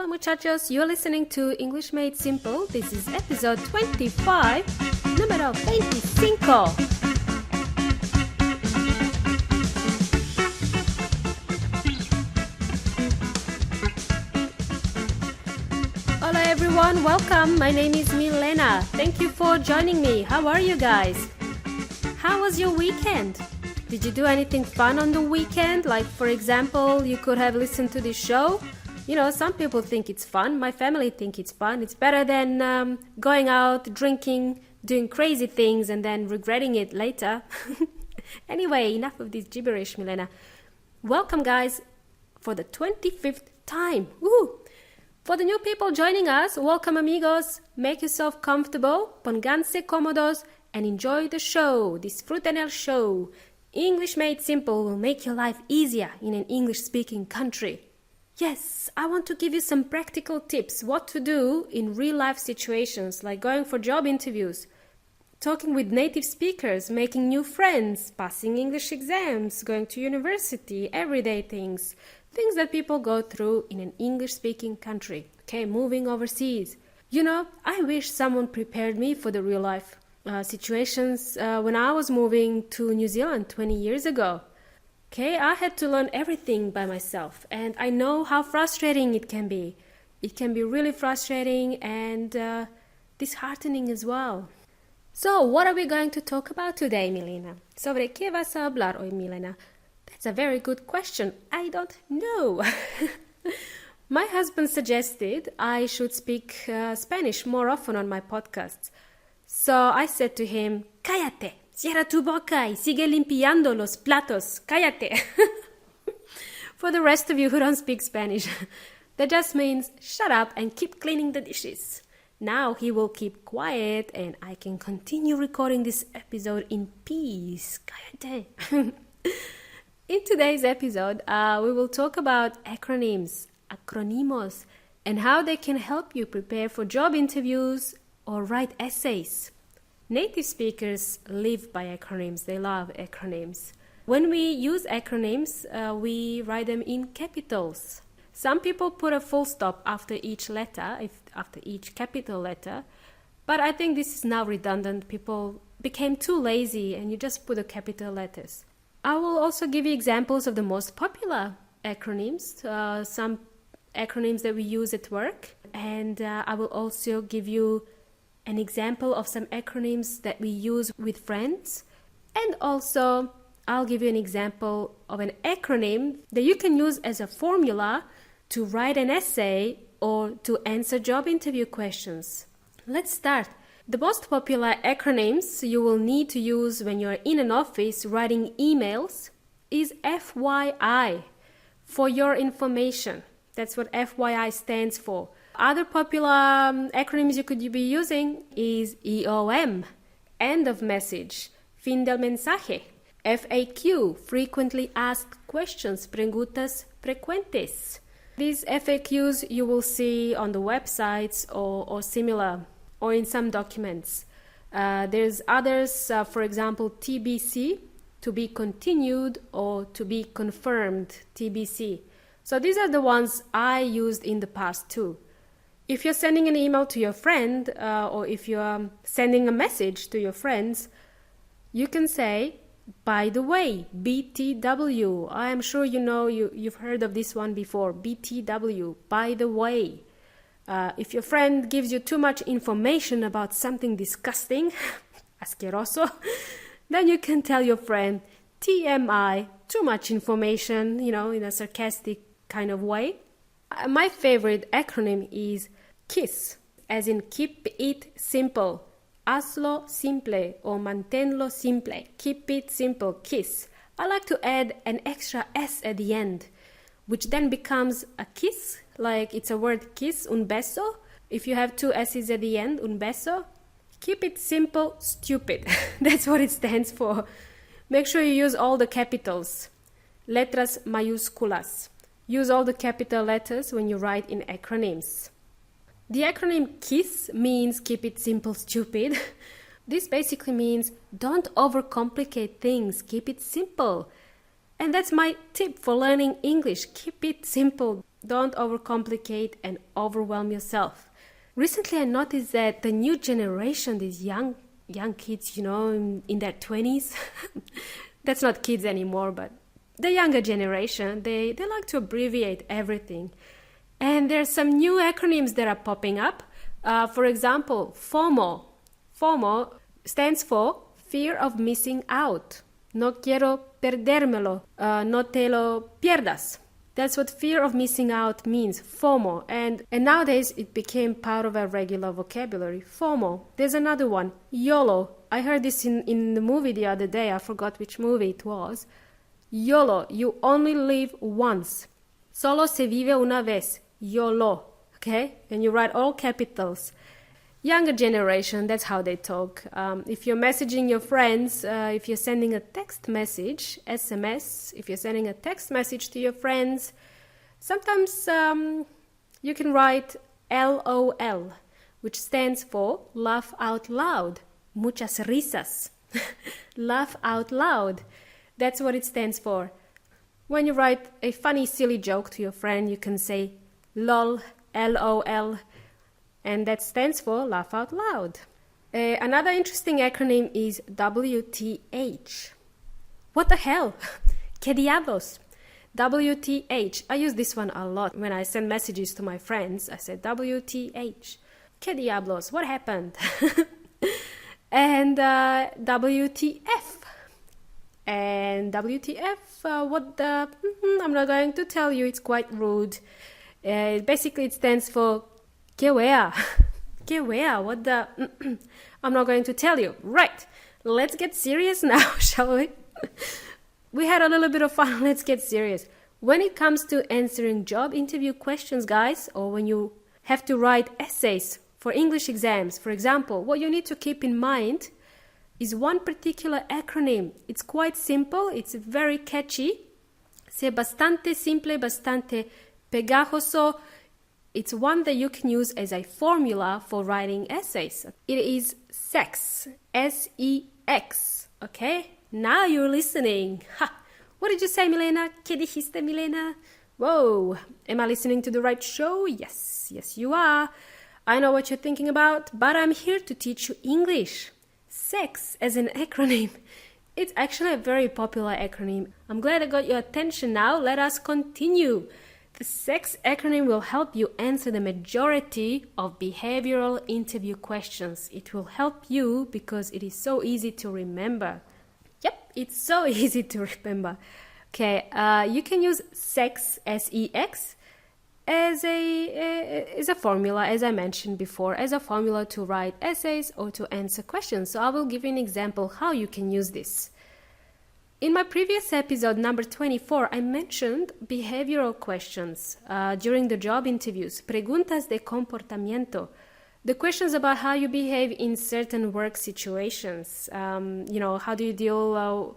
Hola muchachos, you're listening to English Made Simple. This is episode 25, número 25. Hola everyone, welcome. My name is Milena. Thank you for joining me. How are you guys? How was your weekend? Did you do anything fun on the weekend? Like, for example, you could have listened to this show. You know, some people think it's fun. My family think it's fun. It's better than going out, drinking, doing crazy things, and then regretting it later. Anyway, enough of this gibberish, Milena. Welcome, guys, for the 25th time. Woo! For the new people joining us, welcome, amigos. Make yourself comfortable, pónganse cómodos, and enjoy the show. Disfruten el show. English Made Simple will make your life easier in an English-speaking country. Yes, I want to give you some practical tips what to do in real-life situations like going for job interviews, talking with native speakers, making new friends, passing English exams, going to university, everyday things that people go through in an English-speaking country, okay, moving overseas. You know, I wish someone prepared me for the real-life situations when I was moving to New Zealand 20 years ago. Okay, I had to learn everything by myself, and I know how frustrating it can be. It can be really frustrating and disheartening as well. So, what are we going to talk about today, Milena? Sobre qué vas a hablar hoy, Milena? That's a very good question. I don't know. My husband suggested I should speak Spanish more often on my podcasts. So I said to him, cállate, cierra tu boca y sigue limpiando los platos, cállate. For the rest of you who don't speak Spanish, that just means shut up and keep cleaning the dishes. Now he will keep quiet and I can continue recording this episode in peace. Cállate. In today's episode, we will talk about acronyms, acronymos, and how they can help you prepare for job interviews or write essays. Native speakers live by acronyms. They love acronyms. When we use acronyms, we write them in capitals. Some people put a full stop after each letter, after each capital letter, but I think this is now redundant. People became too lazy and you just put the capital letters. I will also give you examples of the most popular acronyms, some acronyms that we use at work, and I will also give you an example of some acronyms that we use with friends, and also I'll give you an example of an acronym that you can use as a formula to write an essay or to answer job interview questions. Let's start. The most popular acronyms you will need to use when you're in an office writing emails is FYI, for your information. That's what FYI stands for. Other popular acronyms you could be using is EOM, end of message, fin del mensaje, FAQ, frequently asked questions, preguntas frecuentes. These FAQs you will see on the websites or similar, or in some documents. There's others, for example, TBC, to be continued, or to be confirmed, TBC. So these are the ones I used in the past too. If you're sending an email to your friend or if you're sending a message to your friends, you can say, by the way, BTW. I am sure you know, you've heard of this one before, BTW, by the way. If your friend gives you too much information about something disgusting, asqueroso, then you can tell your friend, TMI, too much information, you know, in a sarcastic kind of way. My favorite acronym is KISS, as in keep it simple. Hazlo simple or manténlo simple. Keep it simple, KISS. I like to add an extra S at the end, which then becomes a kiss, like it's a word kiss, un beso. If you have two S's at the end, un beso. Keep it simple, stupid. That's what it stands for. Make sure you use all the capitals. Letras mayúsculas. Use all the capital letters when you write in acronyms. The acronym KISS means keep it simple, stupid. This basically means don't overcomplicate things, keep it simple. And that's my tip for learning English. Keep it simple. Don't overcomplicate and overwhelm yourself. Recently, I noticed that the new generation, these young kids, in their 20s, that's not kids anymore, but the younger generation, they like to abbreviate everything. And there's some new acronyms that are popping up. For example, FOMO. FOMO stands for fear of missing out. No quiero perdérmelo. No te lo pierdas. That's what fear of missing out means, FOMO. And nowadays it became part of our regular vocabulary, FOMO. There's another one, YOLO. I heard this in the movie the other day. I forgot which movie it was. YOLO, you only live once. Solo se vive una vez. YOLO. Okay? And you write all capitals. Younger generation, that's how they talk. If you're messaging your friends, if you're sending a text message, SMS, if you're sending a text message to your friends, sometimes you can write LOL, which stands for laugh out loud. Muchas risas. Laugh out loud. That's what it stands for. When you write a funny, silly joke to your friend, you can say LOL, LOL, and that stands for laugh out loud. Another interesting acronym is WTH. What the hell? ¿Qué diablos? WTH. I use this one a lot when I send messages to my friends. I said WTH. ¿Qué diablos? What happened? And WTF. And WTF, what the... I'm not going to tell you, it's quite rude. Basically, it stands for ¿Qué wea? ¿Qué wea? What the... I'm not going to tell you. Right, let's get serious now, shall we? We had a little bit of fun, let's get serious. When it comes to answering job interview questions, guys, or when you have to write essays for English exams, for example, what you need to keep in mind is one particular acronym. It's quite simple, it's very catchy. C'est bastante simple, bastante pegajoso. It's one that you can use as a formula for writing essays. It is SEX, S-E-X, okay? Now you're listening. Ha! What did you say, Milena? ¿Qué dijiste, Milena? Whoa, am I listening to the right show? Yes, you are. I know what you're thinking about, but I'm here to teach you English. SEX as an acronym. It's actually a very popular acronym. I'm glad I got your attention now. Let us continue. The SEX acronym will help you answer the majority of behavioral interview questions. It will help you because it is so easy to remember. Yep, it's so easy to remember. Okay, you can use SEX, S-E-X, as a formula, as I mentioned before, as a formula to write essays or to answer questions. So I will give you an example how you can use this. In my previous episode, number 24, I mentioned behavioral questions during the job interviews, preguntas de comportamiento, the questions about how you behave in certain work situations. How do you deal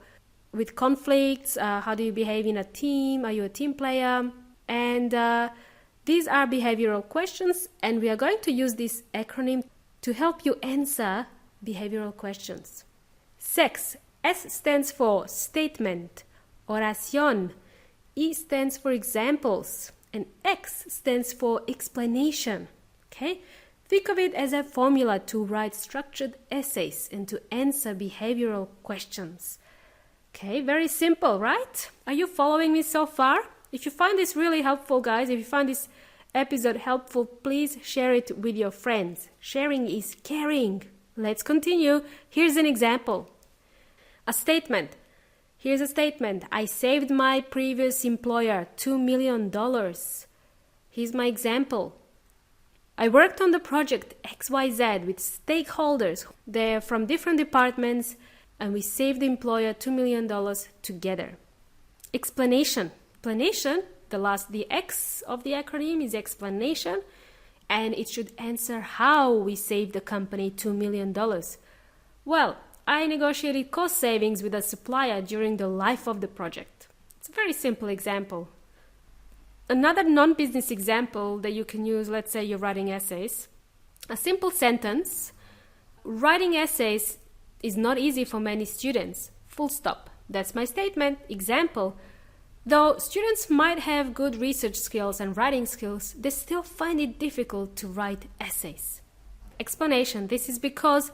with conflicts? How do you behave in a team? Are you a team player? And these are behavioral questions, and we are going to use this acronym to help you answer behavioral questions. SEX. S stands for statement, oración. E stands for examples, and X stands for explanation. Okay? Think of it as a formula to write structured essays and to answer behavioral questions. Okay, very simple, right? Are you following me so far? If you find this really helpful, guys, if you find this episode helpful, please share it with your friends. Sharing is caring. Let's continue. Here's an example. A statement. Here's a statement. I saved my previous employer $2 million. Here's my example. I worked on the project XYZ with stakeholders. They're from different departments, and we saved the employer $2 million together. Explanation. Explanation, the X of the acronym is explanation, and it should answer how we saved the company $2 million. Well, I negotiated cost savings with a supplier during the life of the project. It's a very simple example. Another non-business example that you can use, let's say you're writing essays. A simple sentence. Writing essays is not easy for many students. Full stop. That's my statement. Example. Though students might have good research skills and writing skills, they still find it difficult to write essays. Explanation: this is because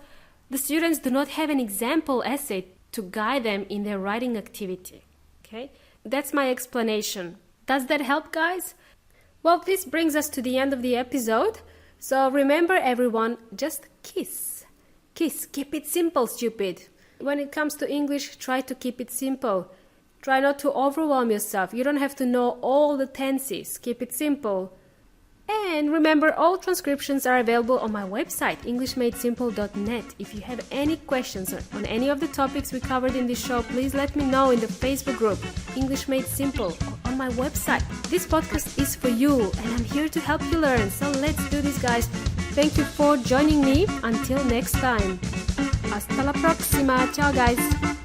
the students do not have an example essay to guide them in their writing activity. Okay, that's my explanation. Does that help, guys? Well, this brings us to the end of the episode. So remember, everyone, just kiss. Kiss. Keep it simple, stupid. When it comes to English, try to keep it simple. Try not to overwhelm yourself. You don't have to know all the tenses. Keep it simple. And remember, all transcriptions are available on my website, englishmadesimple.net. If you have any questions on any of the topics we covered in this show, please let me know in the Facebook group, English Made Simple, or on my website. This podcast is for you, and I'm here to help you learn. So let's do this, guys. Thank you for joining me. Until next time. Hasta la próxima. Ciao, guys.